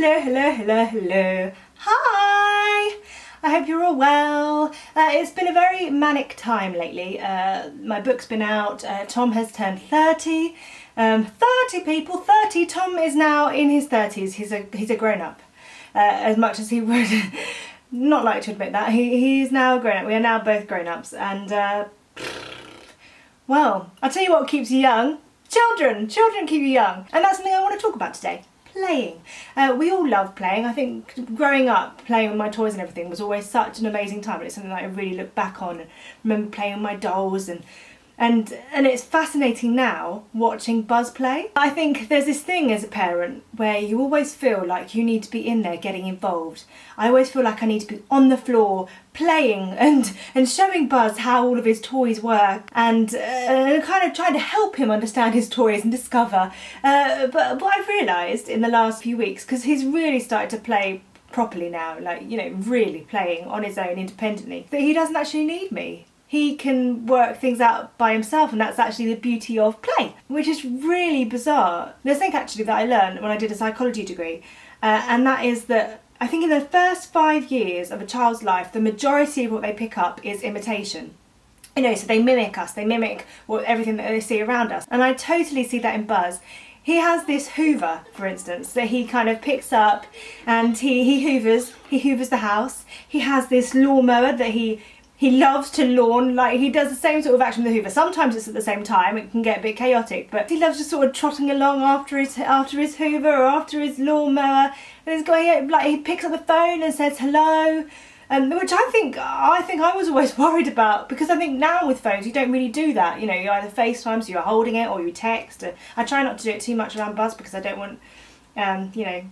Hello, hello, hello, hello. Hi! I hope you're all well. It's been a very manic time lately. My book's been out. Tom has turned 30. 30 people, 30. Tom is now in his 30s. He's a grown-up. As much as he would not like to admit that. He's now a grown-up. We are now both grown-ups. And, well, I'll tell you what keeps you young. Children keep you young. And that's something I want to talk about today. Playing. We all love playing. I think growing up, playing with my toys and everything was always such an amazing time. It's something that I really look back on and remember playing with my dolls and it's fascinating now watching Buzz play. I think there's this thing as a parent where you always feel like you need to be in there getting involved. I always feel like I need to be on the floor playing and showing Buzz how all of his toys work and kind of trying to help him understand his toys and discover. But what I've realised in the last few weeks, because he's really started to play properly now, like, you know, really playing on his own independently, that he doesn't actually need me. He can work things out by himself, and that's actually the beauty of play, which is really bizarre. There's something actually that I learned when I did a psychology degree, and that is that I think in the first 5 years of a child's life, the majority of what they pick up is imitation. You know, so they mimic us, they mimic everything that they see around us. And I totally see that in Buzz. He has this Hoover, for instance, that he kind of picks up and he hoovers the house. He has this lawnmower that he loves to lawn, like he does the same sort of action with the Hoover. Sometimes it's at the same time, it can get a bit chaotic, but he loves just sort of trotting along after his Hoover or after his lawnmower. And he's going, like, he picks up the phone and says hello, which I think I was always worried about, because I think now with phones you don't really do that. You know, you either FaceTime, so you're holding it, or you text. I try not to do it too much around Buzz because I don't want, you know,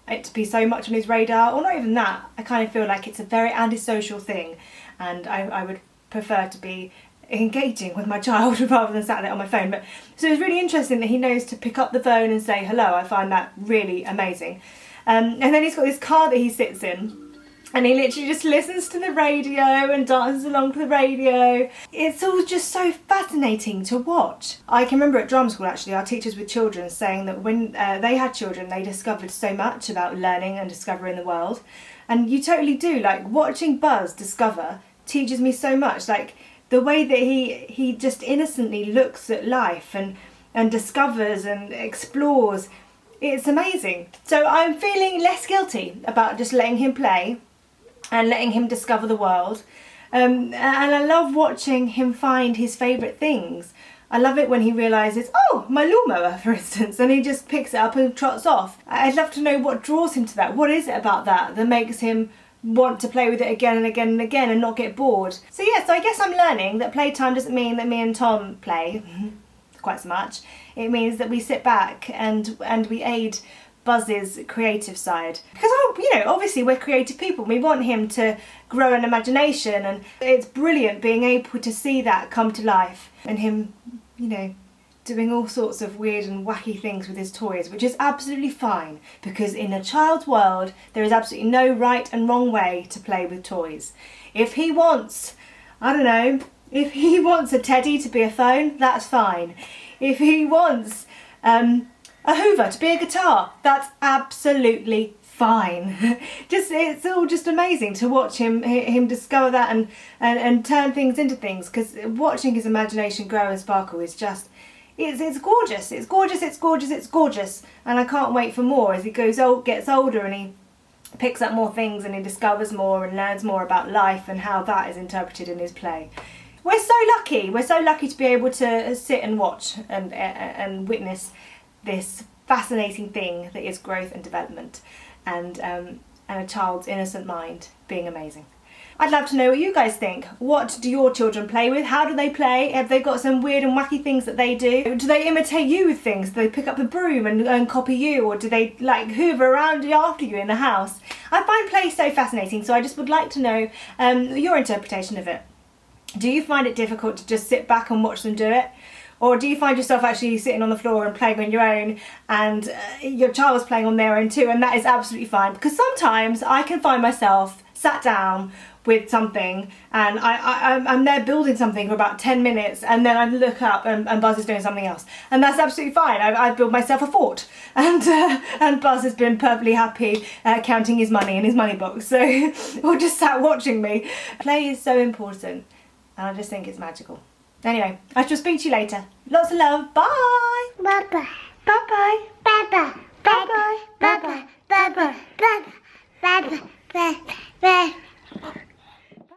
it to be so much on his radar, or not even that. I kind of feel like it's a very antisocial thing, and I would prefer to be engaging with my child rather than sat there on my phone. But so it's really interesting that he knows to pick up the phone and say hello. I find that really amazing. And then he's got this car that he sits in, and he literally just listens to the radio and dances along to the radio. It's all just so fascinating to watch. I can remember at drama school, actually, our teachers with children saying that when they had children, they discovered so much about learning and discovering the world. And you totally do. Like, watching Buzz discover teaches me so much. Like, the way that he just innocently looks at life and discovers and explores. It's amazing. So I'm feeling less guilty about just letting him play and letting him discover the world. And I love watching him find his favourite things. I love it when he realises, oh, my lawnmower, for instance, and he just picks it up and trots off. I'd love to know what draws him to that. What is it about that makes him want to play with it again and again and again and not get bored? So yeah, so I guess I'm learning that playtime doesn't mean that me and Tom play quite so much. It means that we sit back and we aid Buzz's creative side, because, you know, obviously we're creative people. We want him to grow an imagination, and it's brilliant being able to see that come to life and him, you know, doing all sorts of weird and wacky things with his toys, which is absolutely fine, because in a child's world there is absolutely no right and wrong way to play with toys. If he wants, I don't know, if he wants a teddy to be a phone, that's fine. If he wants a Hoover to be a guitar, that's absolutely fine. It's all just amazing to watch him discover that and turn things into things, because watching his imagination grow and sparkle is just, it's gorgeous. It's gorgeous, it's gorgeous, it's gorgeous. And I can't wait for more as he gets older and he picks up more things and he discovers more and learns more about life and how that is interpreted in his play. We're so lucky. We're so lucky to be able to sit and watch and witness this fascinating thing that is growth and development, and a child's innocent mind being amazing. I'd love to know what you guys think. What do your children play with? How do they play? Have they got some weird and wacky things that they do? Do they imitate you with things? Do they pick up a broom and copy you? Or do they, like, hoover around after you in the house? I find play so fascinating, so I just would like to know your interpretation of it. Do you find it difficult to just sit back and watch them do it? Or do you find yourself actually sitting on the floor and playing on your own, and your child's playing on their own too, and that is absolutely fine? Because sometimes I can find myself sat down with something and I'm there building something for about 10 minutes, and then I look up and Buzz is doing something else, and that's absolutely fine. I've built myself a fort, and Buzz has been perfectly happy counting his money in his money box, so or just sat watching me. Play is so important, and I just think it's magical. Anyway, I shall speak to you later. Lots of love. Bye. Bye bye. Bye bye. Bye bye. Bye bye.